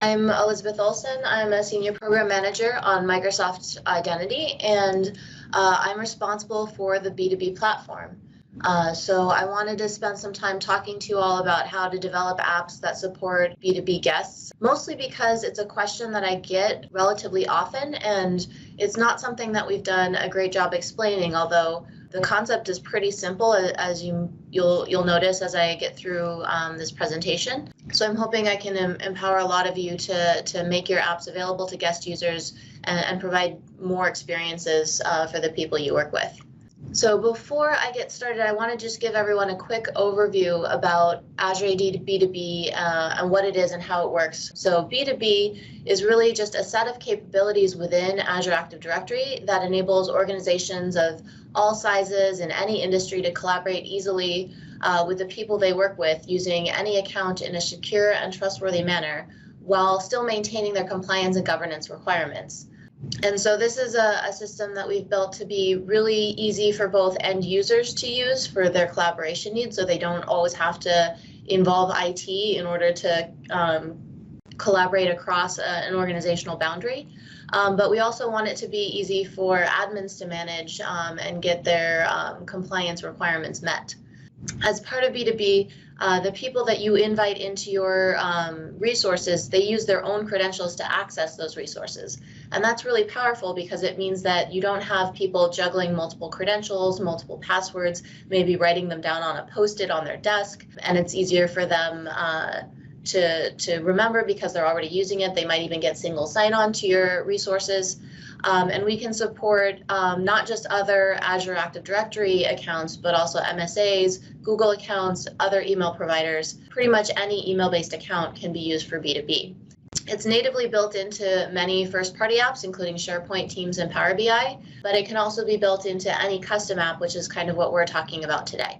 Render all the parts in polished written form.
I'm Elisabeth Olson. I'm a senior program manager on Microsoft Identity, and I'm responsible for the B2B platform. So I wanted to spend some time talking to you all about how to develop apps that support B2B guests, mostly because it's a question that I get relatively often, and it's not something that we've done a great job explaining, although the concept is pretty simple, as you'll notice as I get through this presentation. So I'm hoping I can empower a lot of you to make your apps available to guest users and provide more experiences for the people you work with. So before I get started, I want to just give everyone a quick overview about Azure AD B2B and what it is and how it works. So B2B is really just a set of capabilities within Azure Active Directory that enables organizations of all sizes in any industry to collaborate easily with the people they work with using any account in a secure and trustworthy manner while still maintaining their compliance and governance requirements. And so this is a system that we've built to be really easy for both end users to use for their collaboration needs, so they don't always have to involve IT in order to collaborate across an organizational boundary. But we also want it to be easy for admins to manage and get their compliance requirements met. As part of B2B, the people that you invite into your resources, they use their own credentials to access those resources. And that's really powerful because it means that you don't have people juggling multiple credentials, multiple passwords, maybe writing them down on a Post-it on their desk, and it's easier for them to remember because they're already using it. They might even get single sign-on to your resources. And we can support not just other Azure Active Directory accounts, but also MSAs, Google accounts, other email providers. Pretty much any email-based account can be used for B2B. It's natively built into many first-party apps, including SharePoint, Teams, and Power BI, but it can also be built into any custom app, which is kind of what we're talking about today.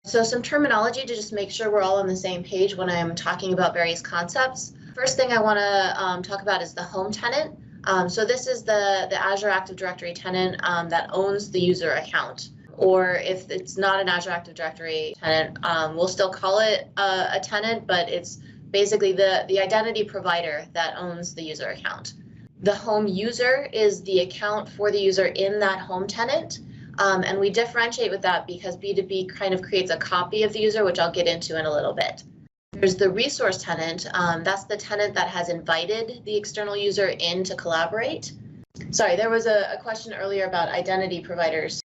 So some terminology to just make sure we're all on the same page when I'm talking about various concepts. First thing I want to talk about is the home tenant. So this is the Azure Active Directory tenant that owns the user account. Or if it's not an Azure Active Directory tenant, we'll still call it a tenant, but it's basically the identity provider that owns the user account. The home user is the account for the user in that home tenant. And we differentiate with that because B2B kind of creates a copy of the user, which I'll get into in a little bit. There's the resource tenant. That's the tenant that has invited the external user in to collaborate. Sorry, there was a question earlier about identity providers.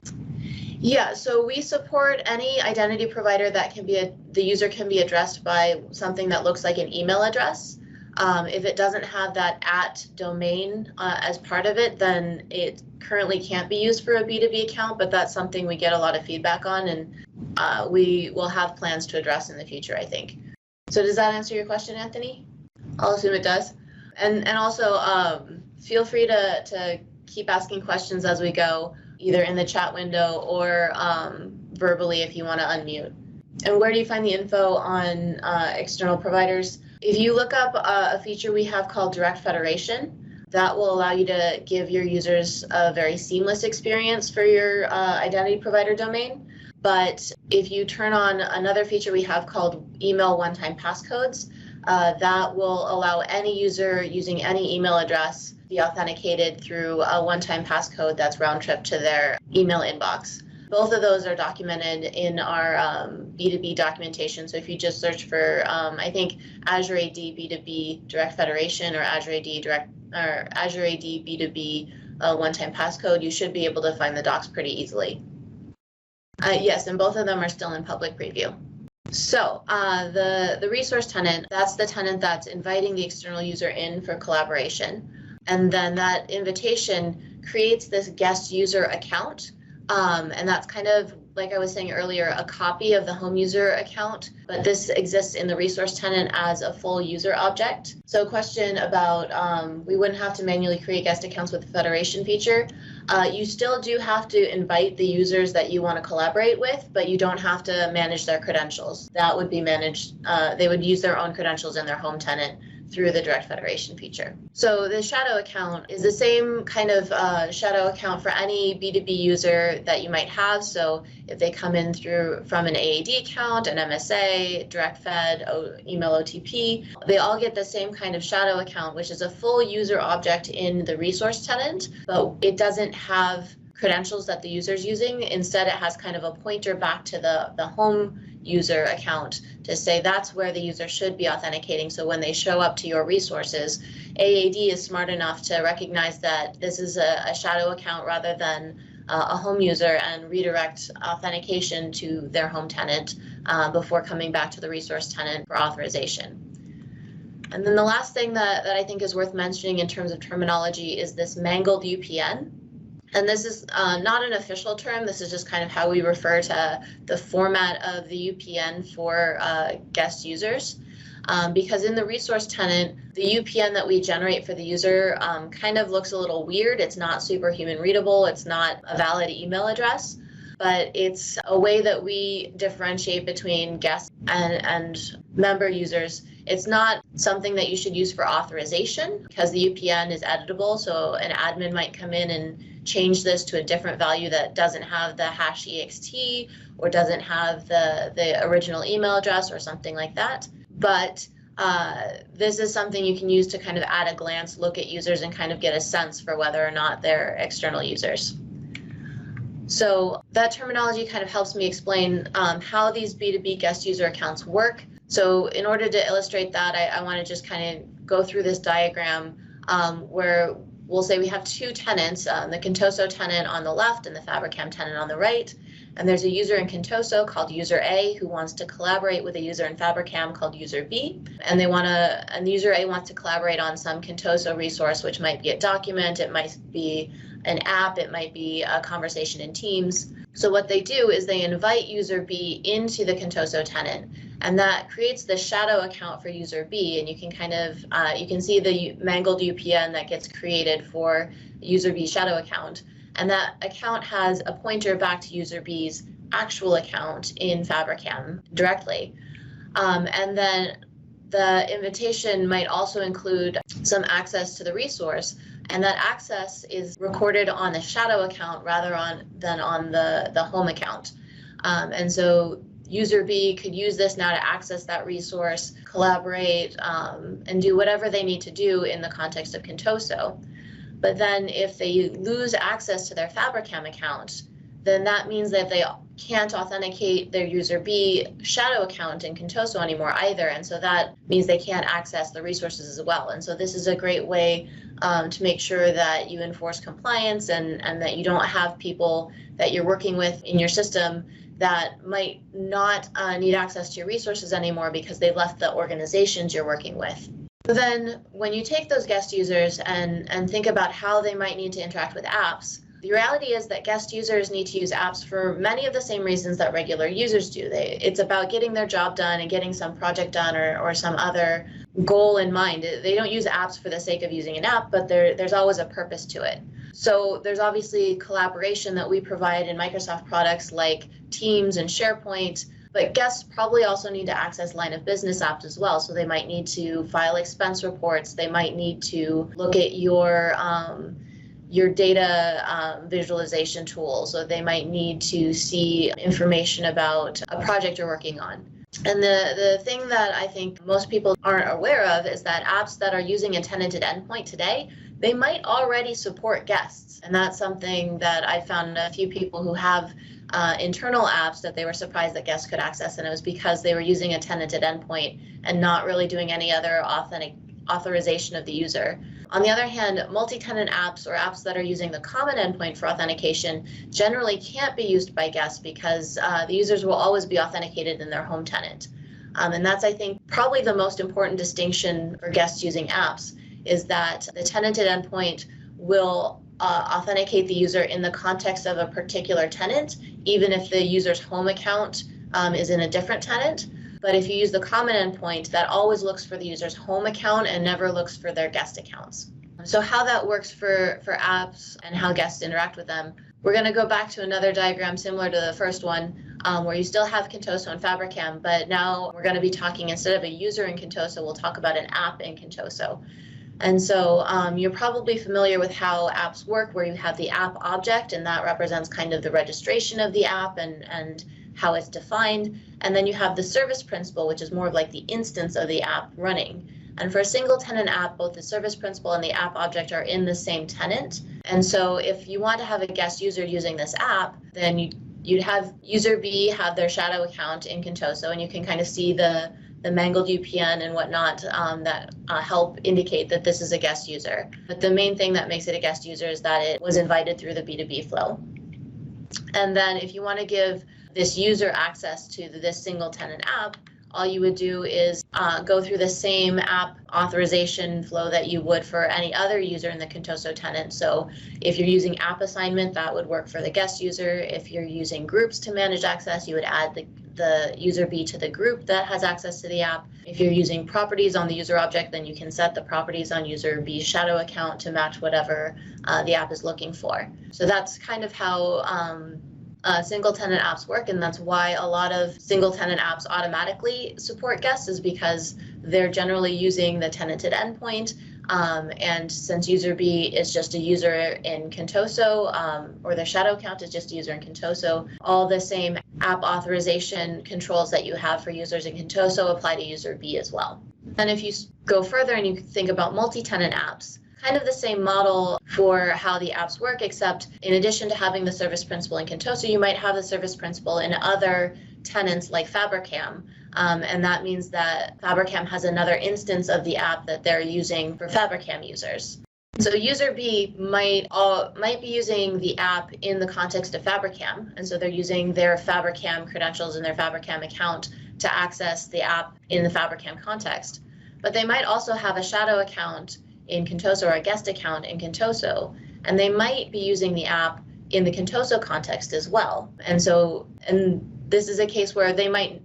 Yeah, so we support any identity provider that can be the user can be addressed by something that looks like an email address. If it doesn't have that @ domain as part of it, then it currently can't be used for a B2B account, but that's something we get a lot of feedback on, and we will have plans to address in the future, I think. So does that answer your question, Anthony? I'll assume it does. And also feel free to keep asking questions as we go, either in the chat window or verbally if you want to unmute. And where do you find the info on external providers? If you look up a feature we have called Direct Federation, that will allow you to give your users a very seamless experience for your identity provider domain. But if you turn on another feature we have called Email One-Time Passcodes, that will allow any user using any email address be authenticated through a one-time passcode that's round-trip to their email inbox. Both of those are documented in our B2B documentation. So if you just search for, I think, Azure AD B2B Direct Federation or Azure AD B2B one-time passcode, you should be able to find the docs pretty easily. Yes, and both of them are still in public preview. So the resource tenant, that's the tenant that's inviting the external user in for collaboration. And then that invitation creates this guest user account. And that's kind of, like I was saying earlier, a copy of the home user account, but this exists in the resource tenant as a full user object. So a question about, we wouldn't have to manually create guest accounts with the federation feature. You still do have to invite the users that you want to collaborate with, but you don't have to manage their credentials. That would be managed, they would use their own credentials in their home tenant through the direct federation feature. So the shadow account is the same kind of shadow account for any B2B user that you might have. So if they come in from an AAD account, an MSA, direct fed, email OTP, they all get the same kind of shadow account, which is a full user object in the resource tenant, but it doesn't have credentials that the user is using. Instead, it has kind of a pointer back to the home user account to say that's where the user should be authenticating. So when they show up to your resources, AAD is smart enough to recognize that this is a shadow account rather than a home user and redirect authentication to their home tenant before coming back to the resource tenant for authorization. And then the last thing that I think is worth mentioning in terms of terminology is this mangled UPN. And this is not an official term. This is just kind of how we refer to the format of the UPN for guest users. Because in the resource tenant, the UPN that we generate for the user kind of looks a little weird. It's not super human readable. It's not a valid email address, but it's a way that we differentiate between guests and member users. It's not something that you should use for authorization because the UPN is editable. So an admin might come in and change this to a different value that doesn't have the hash ext or doesn't have the original email address or something like that. But this is something you can use to kind of at a glance look at users and kind of get a sense for whether or not they're external users. So that terminology kind of helps me explain how these B2B guest user accounts work. So in order to illustrate that, I want to just kind of go through this diagram where we'll say we have two tenants, the Contoso tenant on the left and the Fabricam tenant on the right. And there's a user in Contoso called user A who wants to collaborate with a user in Fabricam called user B. And user A wants to collaborate on some Contoso resource, which might be a document, it might be an app, it might be a conversation in Teams. So what they do is they invite user B into the Contoso tenant, and that creates the shadow account for user B. And you can kind of, you can see the mangled UPN that gets created for user B shadow account. And that account has a pointer back to user B's actual account in Fabricam directly. And then the invitation might also include some access to the resource, and that access is recorded on the shadow account rather than on the home account. And so user B could use this now to access that resource, collaborate, and do whatever they need to do in the context of Contoso. But then if they lose access to their Fabricam account, then that means that they can't authenticate their user B shadow account in Contoso anymore either. And so that means they can't access the resources as well. And so this is a great way to make sure that you enforce compliance and that you don't have people that you're working with in your system that might not need access to your resources anymore because they left the organizations you're working with. So then when you take those guest users and think about how they might need to interact with apps, the reality is that guest users need to use apps for many of the same reasons that regular users do. It's about getting their job done and getting some project done or some other goal in mind. They don't use apps for the sake of using an app, but there's always a purpose to it. So there's obviously collaboration that we provide in Microsoft products like Teams and SharePoint, but guests probably also need to access line of business apps as well. So they might need to file expense reports. They might need to look at your data visualization tools, or they might need to see information about a project you're working on. And the thing that I think most people aren't aware of is that apps that are using a tenanted endpoint today, they might already support guests. And that's something that I found a few people who have internal apps that they were surprised that guests could access, and it was because they were using a tenanted endpoint and not really doing any other authorization of the user. On the other hand, multi-tenant apps or apps that are using the common endpoint for authentication generally can't be used by guests because the users will always be authenticated in their home tenant. And that's, I think, probably the most important distinction for guests using apps is that the tenanted endpoint will authenticate the user in the context of a particular tenant, even if the user's home account is in a different tenant. But if you use the common endpoint, that always looks for the user's home account and never looks for their guest accounts. So how that works for apps and how guests interact with them, we're going to go back to another diagram similar to the first one, where you still have Contoso and Fabricam, but now we're going to be talking, instead of a user in Contoso, we'll talk about an app in Contoso. And so you're probably familiar with how apps work, where you have the app object, and that represents kind of the registration of the app and how it's defined. And then you have the service principal, which is more of like the instance of the app running. And for a single tenant app, both the service principal and the app object are in the same tenant. And so if you want to have a guest user using this app, then you'd have user B have their shadow account in Contoso, and you can kind of see the mangled UPN and whatnot that help indicate that this is a guest user. But the main thing that makes it a guest user is that it was invited through the B2B flow. And then if you want to give this user access to this single tenant app, all you would do is go through the same app authorization flow that you would for any other user in the Contoso tenant. So if you're using app assignment, that would work for the guest user. If you're using groups to manage access, you would add the user B to the group that has access to the app. If you're using properties on the user object, then you can set the properties on user B's shadow account to match whatever the app is looking for. So that's kind of how single tenant apps work, and that's why a lot of single tenant apps automatically support guests, is because they're generally using the tenanted endpoint. And since user B is just a user in Contoso, or their shadow account is just a user in Contoso, all the same app authorization controls that you have for users in Contoso apply to user B as well. And if you go further and you think about multi-tenant apps, kind of the same model for how the apps work, except in addition to having the service principal in Contoso, you might have the service principal in other tenants like Fabricam. And that means that Fabricam has another instance of the app that they're using for Fabricam users. So user B might be using the app in the context of Fabricam, and so they're using their Fabricam credentials and their Fabricam account to access the app in the Fabricam context. But they might also have a shadow account in Contoso or a guest account in Contoso, and they might be using the app in the Contoso context as well. And this is a case where they might,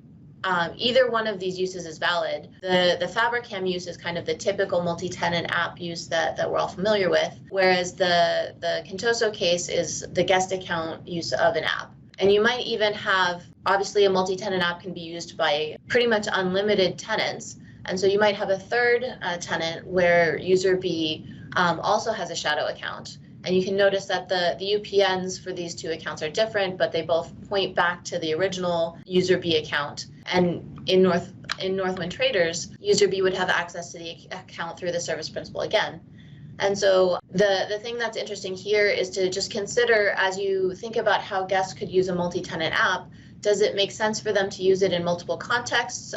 either one of these uses is valid. The Fabricam use is kind of the typical multi-tenant app use that we're all familiar with, whereas the Contoso case is the guest account use of an app. And you might even have, obviously a multi-tenant app can be used by pretty much unlimited tenants. And so you might have a third tenant where user B also has a shadow account. And you can notice that the UPNs for these two accounts are different, but they both point back to the original user B account. And in Northwind Traders, user B would have access to the account through the service principal again. And so the thing that's interesting here is to just consider, as you think about how guests could use a multi-tenant app, does it make sense for them to use it in multiple contexts?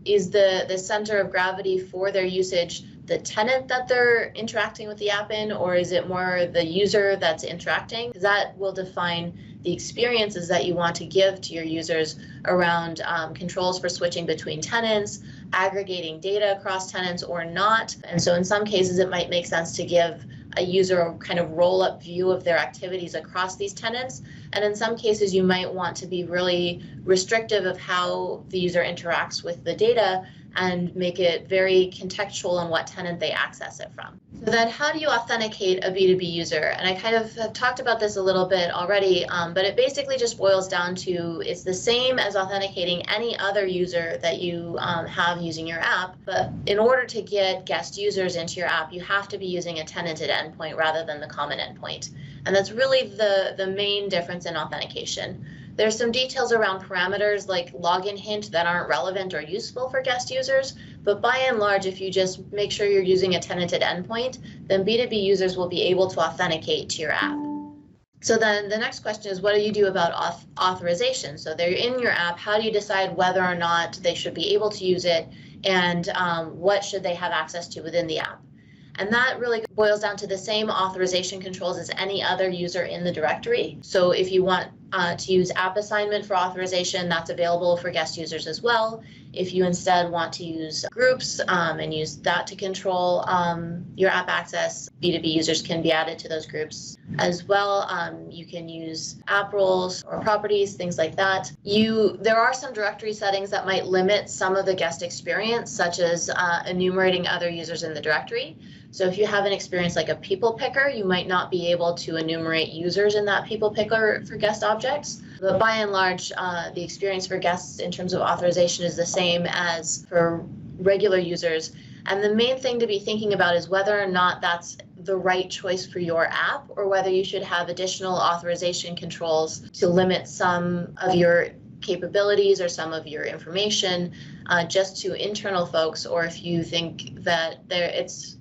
Is the center of gravity for their usage the tenant that they're interacting with the app in, or is it more the user that's interacting? Because that will define the experiences that you want to give to your users around controls for switching between tenants, aggregating data across tenants or not. And so in some cases, it might make sense to give a user a kind of roll-up view of their activities across these tenants. And in some cases, you might want to be really restrictive of how the user interacts with the data and make it very contextual on what tenant they access it from. So then how do you authenticate a B2B user? And I kind of have talked about this a little bit already, but it basically just boils down to, it's the same as authenticating any other user that you have using your app. But in order to get guest users into your app, you have to be using a tenanted endpoint rather than the common endpoint. And that's really the main difference in authentication. There's some details around parameters like login hint that aren't relevant or useful for guest users, but by and large, if you just make sure you're using a tenanted endpoint, then B2B users will be able to authenticate to your app. So then the next question is, what do you do about authorization? So they're in your app, how do you decide whether or not they should be able to use it, and what should they have access to within the app? And that really boils down to the same authorization controls as any other user in the directory. So if you want to use app assignment for authorization, that's available for guest users as well. If you instead want to use groups and use that to control your app access, B2B users can be added to those groups as well. You can use app roles or properties, things like that. There are some directory settings that might limit some of the guest experience, such as enumerating other users in the directory. So if you have an experience like a people picker, you might not be able to enumerate users in that people picker for guest objects. But by and large, the experience for guests in terms of authorization is the same as for regular users. And the main thing to be thinking about is whether or not that's the right choice for your app, or whether you should have additional authorization controls to limit some of your capabilities or some of your information just to internal folks, or if you think that it's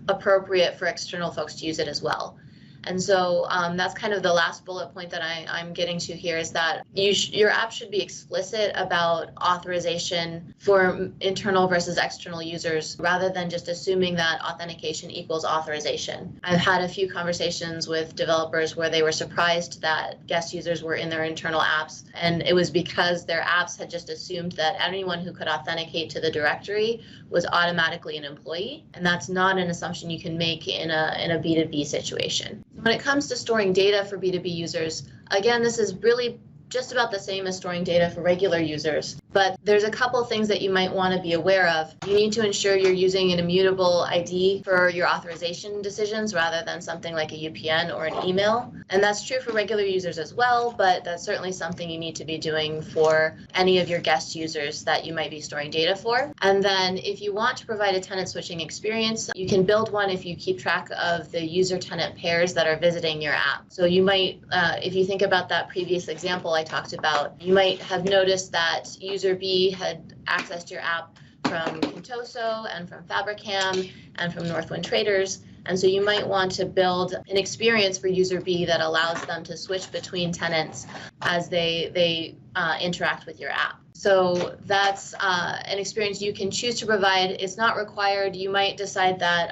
appropriate for external folks to use it as well. And so that's kind of the last bullet point that I'm getting to here, is that your app should be explicit about authorization for internal versus external users, rather than just assuming that authentication equals authorization. I've had a few conversations with developers where they were surprised that guest users were in their internal apps, and it was because their apps had just assumed that anyone who could authenticate to the directory was automatically an employee, and that's not an assumption you can make in a B2B situation. When it comes to storing data for B2B users, again, this is really just about the same as storing data for regular users. But there's a couple things that you might want to be aware of. You need to ensure you're using an immutable ID for your authorization decisions rather than something like a UPN or an email. And that's true for regular users as well, but that's certainly something you need to be doing for any of your guest users that you might be storing data for. And then if you want to provide a tenant switching experience, you can build one if you keep track of the user-tenant pairs that are visiting your app. So you might, if you think about that previous example I talked about, you might have noticed that user B had accessed your app from Contoso and from Fabricam and from Northwind Traders. And so you might want to build an experience for user B that allows them to switch between tenants as they interact with your app. So that's an experience you can choose to provide. It's not required. You might decide that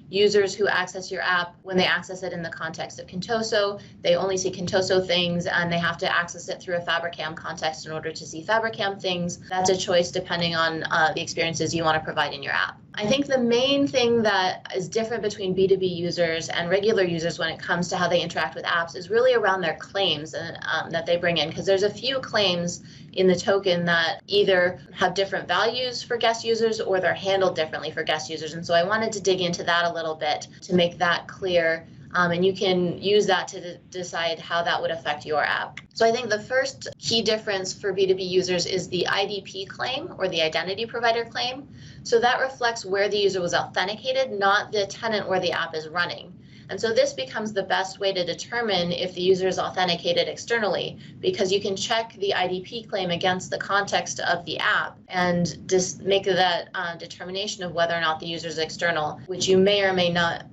users who access your app, when they access it in the context of Contoso, they only see Contoso things, and they have to access it through a Fabricam context in order to see Fabricam things. That's a choice depending on the experiences you want to provide in your app. I think the main thing that is different between B2B users and regular users when it comes to how they interact with apps is really around their claims that they bring in, because there's a few claims in the token that either have different values for guest users or they're handled differently for guest users. And so I wanted to dig into that a little bit to make that clear. And you can use that to decide how that would affect your app. So I think the first key difference for B2B users is the IDP claim, or the identity provider claim. So that reflects where the user was authenticated, not the tenant where the app is running. And so this becomes the best way to determine if the user is authenticated externally, because you can check the IDP claim against the context of the app and just make that determination of whether or not the user is external, which you may or may not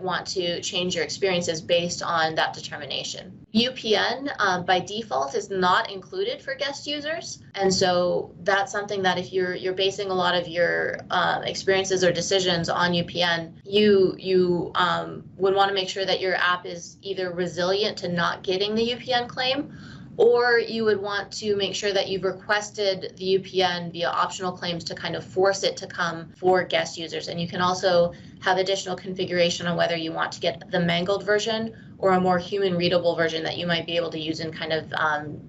want to change your experiences based on that determination. UPN by default is not included for guest users, and so that's something that if you're basing a lot of your experiences or decisions on UPN, you would want to make sure that your app is either resilient to not getting the UPN claim, or you would want to make sure that you've requested the UPN via optional claims to kind of force it to come for guest users. And you can also have additional configuration on whether you want to get the mangled version or a more human readable version that you might be able to use in kind of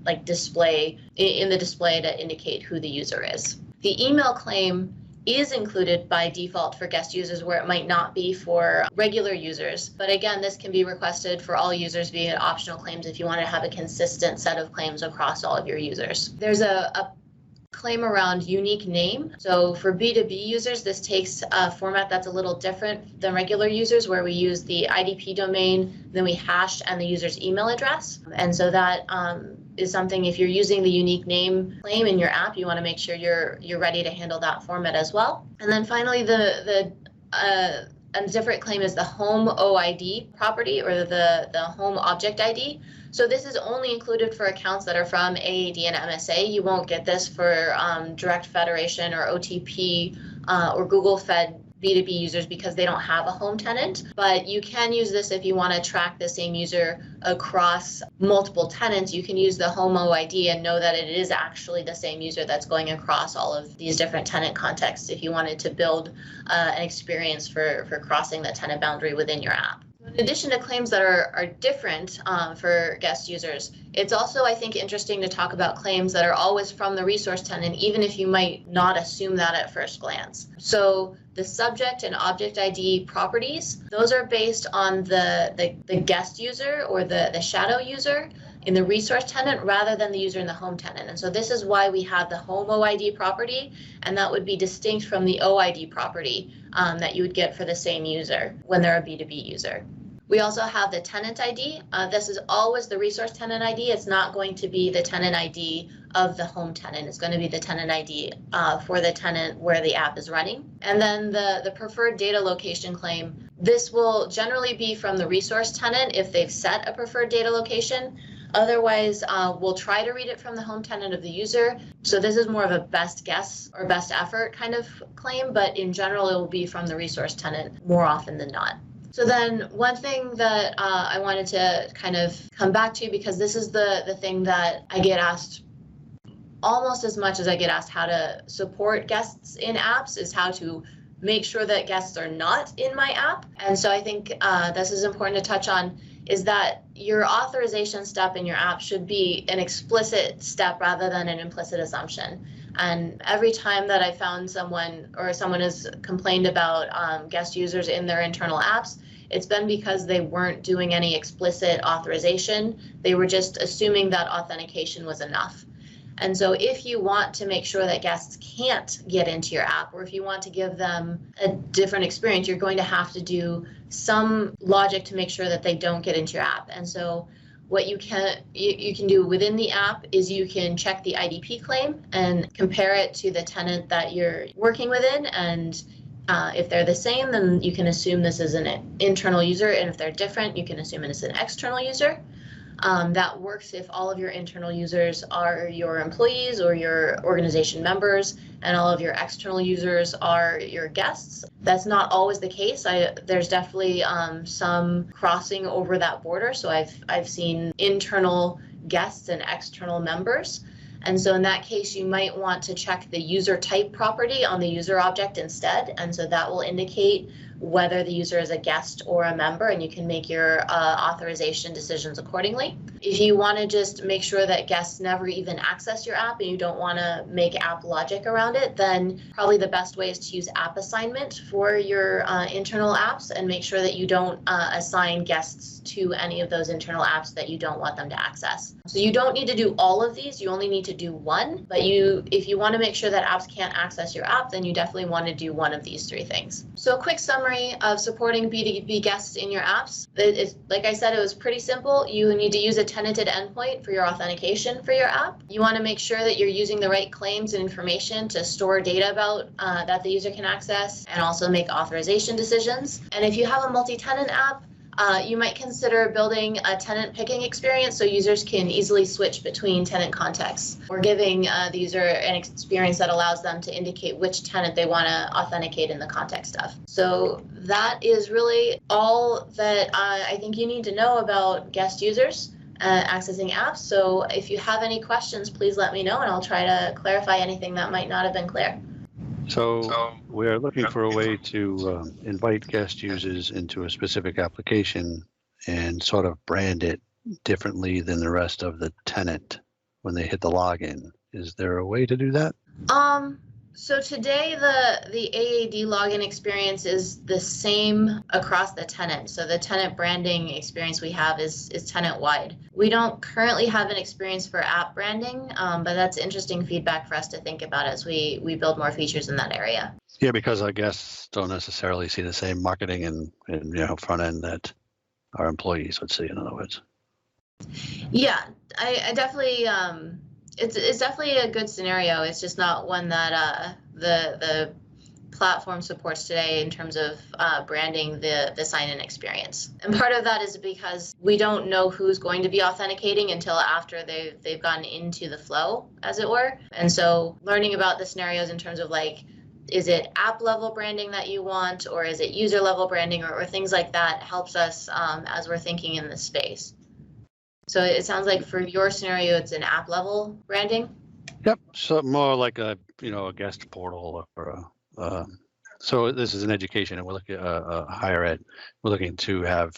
like display in the display to indicate who the user is. The email claim is included by default for guest users where it might not be for regular users. But again, this can be requested for all users via optional claims if you want to have a consistent set of claims across all of your users. There's a claim around unique name. So for B2B users, this takes a format that's a little different than regular users, where we use the IDP domain, then we hash and the user's email address. And so that is something, if you're using the unique name claim in your app, you want to make sure you're ready to handle that format as well. And then finally, a different claim is the home OID property, or the home object ID. So this is only included for accounts that are from AAD and MSA. You won't get this for direct federation or OTP or Google Fed B2B users because they don't have a home tenant. But you can use this if you want to track the same user across multiple tenants. You can use the home OID and know that it is actually the same user that's going across all of these different tenant contexts if you wanted to build an experience for crossing the tenant boundary within your app. In addition to claims that are different for guest users, it's also, I think, interesting to talk about claims that are always from the resource tenant, even if you might not assume that at first glance. So the subject and object ID properties, those are based on the guest user or the shadow user in the resource tenant rather than the user in the home tenant. And so this is why we have the home OID property, and that would be distinct from the OID property that you would get for the same user when they're a B2B user. We also have the tenant ID. This is always the resource tenant ID. It's not going to be the tenant ID of the home tenant. It's going to be the tenant ID for the tenant where the app is running. And then the preferred data location claim, this will generally be from the resource tenant if they've set a preferred data location. Otherwise, we'll try to read it from the home tenant of the user. So this is more of a best guess or best effort kind of claim, but in general, it will be from the resource tenant more often than not. So then one thing that I wanted to kind of come back to, because this is the thing that I get asked almost as much as I get asked how to support guests in apps, is how to make sure that guests are not in my app. And so I think this is important to touch on, is that your authorization step in your app should be an explicit step rather than an implicit assumption. And every time that I found someone has complained about guest users in their internal apps, it's been because they weren't doing any explicit authorization. They were just assuming that authentication was enough. And so if you want to make sure that guests can't get into your app, or if you want to give them a different experience, you're going to have to do some logic to make sure that they don't get into your app. And so what you can do within the app is you can check the IDP claim and compare it to the tenant that you're working within. And if they're the same, then you can assume this is an internal user. And if they're different, you can assume it is an external user. That works if all of your internal users are your employees or your organization members, and all of your external users are your guests. That's not always the case. There's definitely some crossing over that border. So I've seen internal guests and external members. And so in that case, you might want to check the user type property on the user object instead. And so that will indicate whether the user is a guest or a member, and you can make your authorization decisions accordingly. If you want to just make sure that guests never even access your app and you don't want to make app logic around it, then probably the best way is to use app assignment for your internal apps and make sure that you don't assign guests to any of those internal apps that you don't want them to access. So you don't need to do all of these, you only need to do one, but if you want to make sure that apps can't access your app, then you definitely want to do one of these three things. So a quick summary of supporting B2B guests in your apps. Like I said, it was pretty simple. You need to use a tenanted endpoint for your authentication for your app. You want to make sure that you're using the right claims and information to store data about that the user can access and also make authorization decisions. And if you have a multi-tenant app, you might consider building a tenant picking experience so users can easily switch between tenant contexts, or giving the user an experience that allows them to indicate which tenant they want to authenticate in the context of. So that is really all that I think you need to know about guest users accessing apps. So if you have any questions, please let me know and I'll try to clarify anything that might not have been clear. So we're looking for a way to invite guest users into a specific application and sort of brand it differently than the rest of the tenant when they hit the login. Is there a way to do that? So today the AAD login experience is the same across the tenant. So the tenant branding experience we have is tenant wide. We don't currently have an experience for app branding, but that's interesting feedback for us to think about as we build more features in that area. Yeah, because our guests don't necessarily see the same marketing and front end that our employees would see, in other words. Yeah, I definitely it's definitely a good scenario. It's just not one that the platform supports today in terms of branding the sign-in experience. And part of that is because we don't know who's going to be authenticating until after they've gotten into the flow, as it were. And so learning about the scenarios in terms of like, is it app level branding that you want, or is it user level branding, or things like that helps us as we're thinking in this space. So it sounds like for your scenario, it's an app level branding. Yep, so more like a guest portal or so this is an education, and we're looking at higher ed. We're looking to have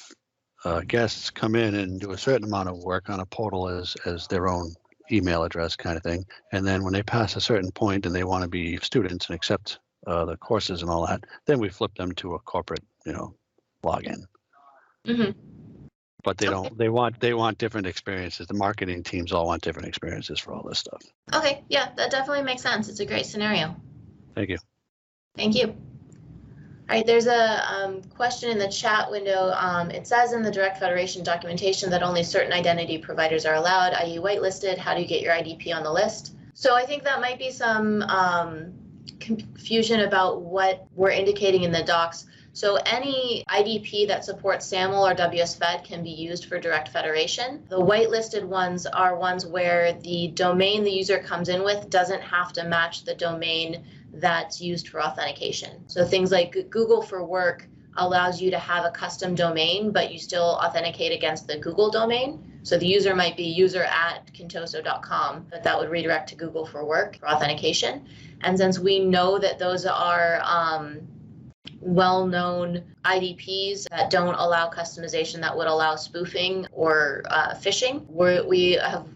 guests come in and do a certain amount of work on a portal as their own email address kind of thing. And then when they pass a certain point and they want to be students and accept the courses and all that, then we flip them to a corporate, login. Mm-hmm. But they don't. They want different experiences. The marketing teams all want different experiences for all this stuff. Okay, yeah, that definitely makes sense. It's a great scenario. Thank you. Thank you. All right, there's a question in the chat window. It says in the Direct Federation documentation that only certain identity providers are allowed, i.e. whitelisted. How do you get your IDP on the list? So I think that might be some confusion about what we're indicating in the docs. So any IDP that supports SAML or WSFed can be used for Direct Federation. The whitelisted ones are ones where the domain the user comes in with doesn't have to match the domain that's used for authentication. So things like Google for Work allows you to have a custom domain, but you still authenticate against the Google domain. So the user might be user@kintoso.com, but that would redirect to Google for Work for authentication. And since we know that those are well-known IDPs that don't allow customization, that would allow spoofing or phishing, we have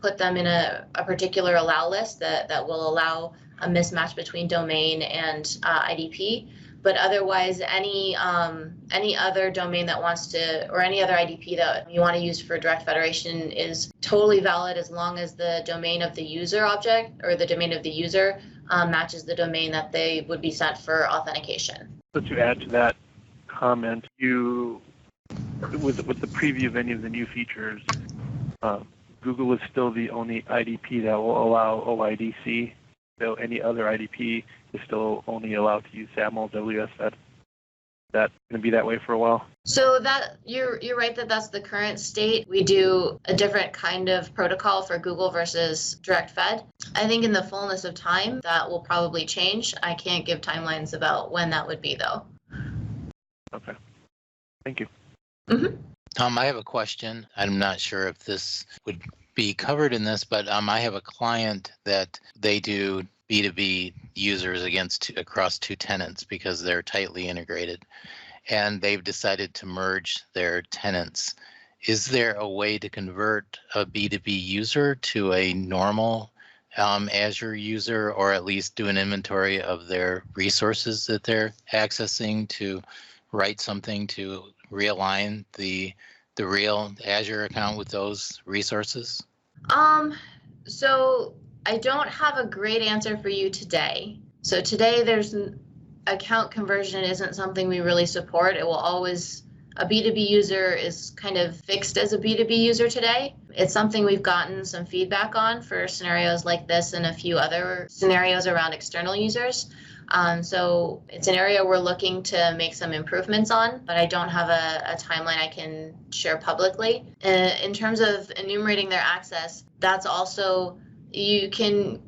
put them in a particular allow list that will allow a mismatch between domain and IDP. But otherwise, any other domain that wants to, or any other IDP that you want to use for Direct Federation is totally valid as long as the domain of the user object or the domain of the user matches the domain that they would be sent for authentication. So to add to that comment, with the preview of any of the new features, Google is still the only IDP that will allow OIDC. So any other IDP is still only allowed to use SAML, WSFed. That's going to be that way for a while. So that you're right that that's the current state. We do a different kind of protocol for Google versus Direct Fed. I think in the fullness of time that will probably change. I can't give timelines about when that would be though. Okay. Thank you. Mm-hmm. Tom, I have a question. I'm not sure if this would be covered in this, but I have a client that they do B2B users across two tenants because they're tightly integrated, and they've decided to merge their tenants. Is there a way to convert a B2B user to a normal Azure user, or at least do an inventory of their resources that they're accessing to write something to realign the real Azure account with those resources? So I don't have a great answer for you today. So today there's account conversion isn't something we really support. It will always, a B2B user is kind of fixed as a B2B user today. It's something we've gotten some feedback on for scenarios like this and a few other scenarios around external users. So it's an area we're looking to make some improvements on, but I don't have a timeline I can share publicly. In terms of enumerating their access, that's also, you can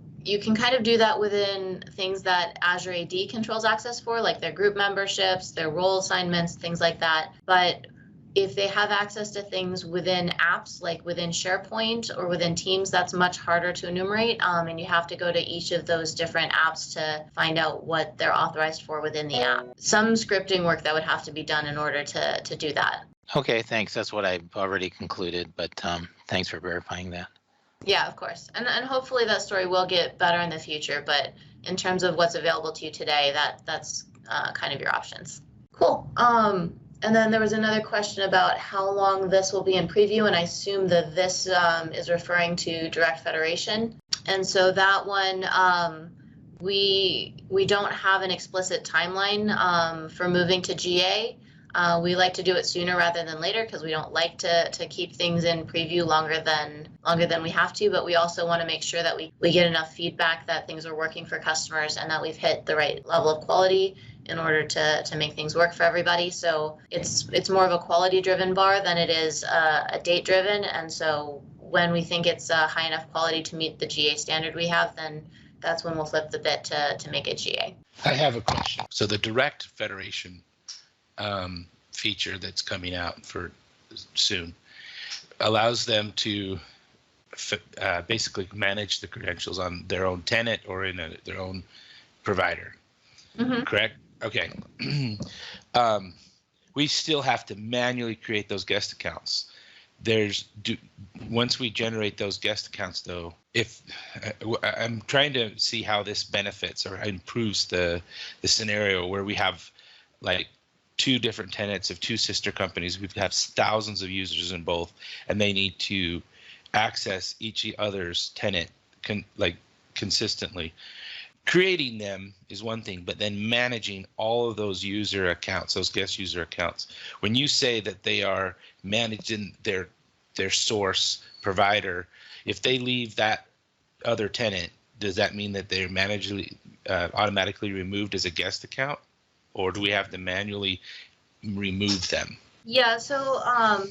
kind of do that within things that Azure AD controls access for, like their group memberships, their role assignments, things like that. But if they have access to things within apps, like within SharePoint or within Teams, that's much harder to enumerate. And you have to go to each of those different apps to find out what they're authorized for within the app. Some scripting work that would have to be done in order to do that. Okay, thanks. That's what I've already concluded, but thanks for verifying that. Yeah, of course. And hopefully that story will get better in the future. But in terms of what's available to you today, that's kind of your options. Cool. And then there was another question about how long this will be in preview, and I assume that this is referring to Direct Federation. And so that one, we don't have an explicit timeline for moving to GA. We like to do it sooner rather than later because we don't like to keep things in preview longer than we have to, but we also want to make sure that we get enough feedback that things are working for customers and that we've hit the right level of quality in order to make things work for everybody. So it's more of a quality-driven bar than it is a date-driven. And so when we think it's high enough quality to meet the GA standard we have, then that's when we'll flip the bit to make it GA. I have a question. So the Direct Federation feature that's coming out for soon allows them to basically manage the credentials on their own tenant or in their own provider. Mm-hmm. Correct? Okay. we still have to manually create those guest accounts. Once we generate those guest accounts, though, if I'm trying to see how this benefits or improves the scenario where we have like two different tenants of two sister companies, we have thousands of users in both, and they need to access each other's tenant consistently. Creating them is one thing, but then managing all of those user accounts, those guest user accounts, when you say that they are managing their source provider, if they leave that other tenant, does that mean that they're automatically removed as a guest account, or do we have to manually remove them? Yeah, so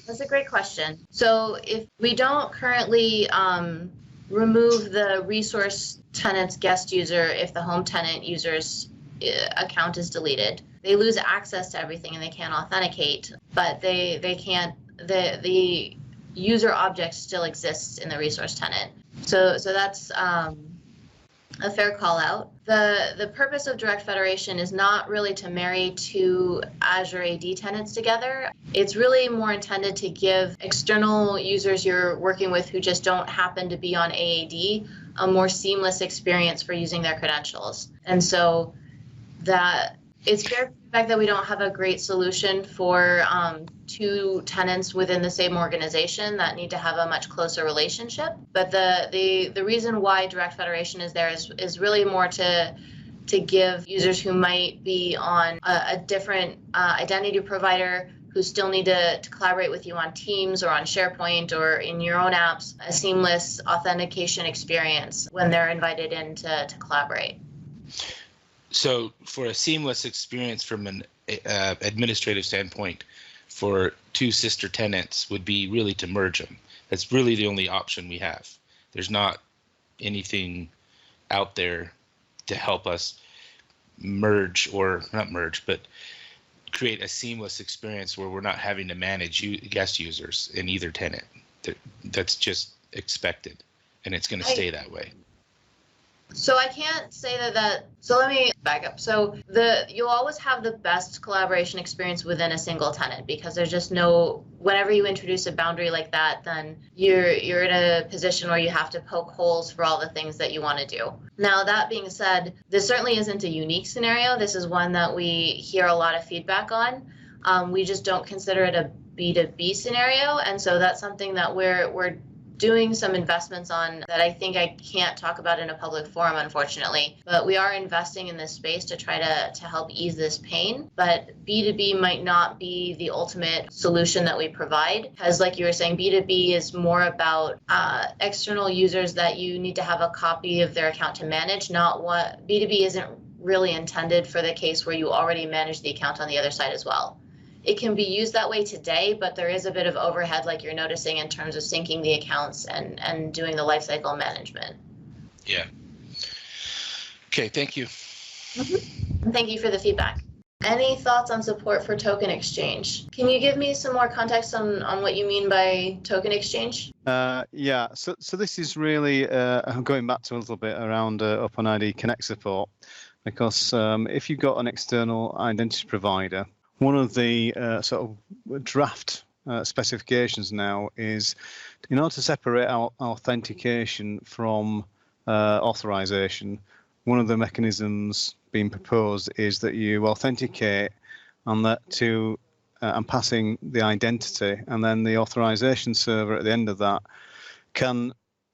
that's a great question. So if we don't currently remove the resource tenant's guest user if the home tenant user's account is deleted, they lose access to everything and they can't authenticate, but they can't, the user object still exists in the resource tenant. So that's a fair call out. The purpose of direct federation is not really to marry two Azure AD tenants together. It's really more intended to give external users you're working with who just don't happen to be on AAD a more seamless experience for using their credentials. And so that it's fair feedback that we don't have a great solution for two tenants within the same organization that need to have a much closer relationship. But the reason why direct federation is there is really more to give users who might be on a different identity provider who still need to collaborate with you on Teams or on SharePoint or in your own apps, a seamless authentication experience when they're invited in to collaborate. So for a seamless experience from an administrative standpoint, for two sister tenants would be really to merge them. That's really the only option we have. There's not anything out there to help us merge, or not merge, but create a seamless experience where we're not having to manage guest users in either tenant. That's just expected, and it's going to stay that way. So I can't say that. So let me back up. So you'll always have the best collaboration experience within a single tenant, because there's just whenever you introduce a boundary like that, then you're in a position where you have to poke holes for all the things that you want to do. Now, that being said, this certainly isn't a unique scenario. This is one that we hear a lot of feedback on. We just don't consider it a B2B scenario. And so that's something that we're doing some investments on that I think I can't talk about in a public forum, unfortunately, but we are investing in this space to try to help ease this pain. But B2B might not be the ultimate solution that we provide, because like you were saying, B2B is more about external users that you need to have a copy of their account to manage, not what B2B isn't really intended for the case where you already manage the account on the other side as well. It can be used that way today, but there is a bit of overhead, like you're noticing, in terms of syncing the accounts and doing the lifecycle management. Yeah. Okay, thank you. Mm-hmm. Thank you for the feedback. Any thoughts on support for token exchange? Can you give me some more context on what you mean by token exchange? Yeah, so this is really going back to a little bit around OpenID Connect support, because if you've got an external identity provider, one of the sort of draft specifications now is, in order to separate out authentication from authorization, one of the mechanisms being proposed is that you authenticate and and passing the identity, and then the authorization server at the end of that can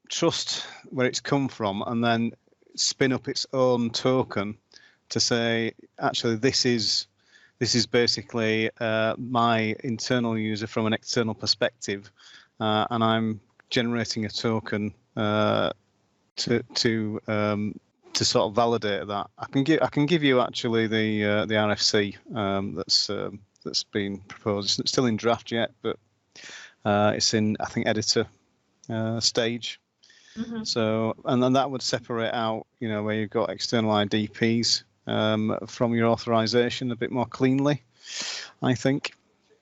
trust where it's come from and then spin up its own token to say, actually, this is basically my internal user from an external perspective, and I'm generating a token to sort of validate that. I can give you actually the RFC that's been proposed. It's still in draft yet, but it's in, I think, editor stage. Mm-hmm. So, and then that would separate out, where you've got external IDPs from your authorization a bit more cleanly, I think.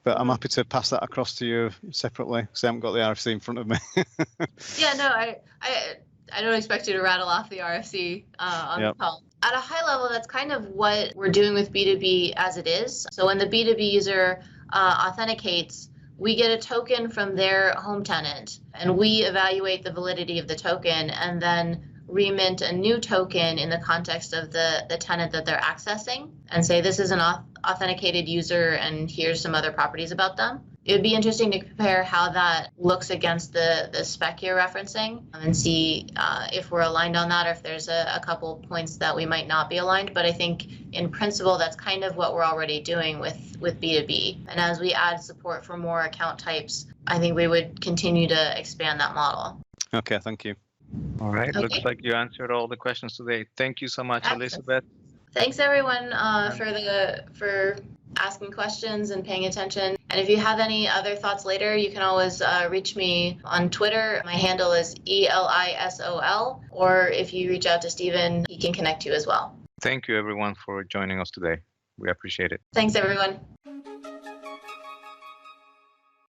But I'm happy to pass that across to you separately, because I haven't got the RFC in front of me. Yeah, no, I don't expect you to rattle off the RFC on the call. At a high level, that's kind of what we're doing with B2B as it is. So when the B2B user authenticates, we get a token from their home tenant, and we evaluate the validity of the token and then remint a new token in the context of the tenant that they're accessing and say, this is an authenticated user and here's some other properties about them. It would be interesting to compare how that looks against the spec you're referencing and see if we're aligned on that or if there's a couple points that we might not be aligned. But I think in principle, that's kind of what we're already doing with B2B. And as we add support for more account types, I think we would continue to expand that model. Okay, thank you. All right, Okay. looks like you answered all the questions today. Thank you so much, Excellent. Elisabeth. Thanks everyone for asking questions and paying attention. And if you have any other thoughts later, you can always reach me on Twitter. My handle is ELISOL, or if you reach out to Stephen, he can connect you as well. Thank you everyone for joining us today. We appreciate it. Thanks everyone.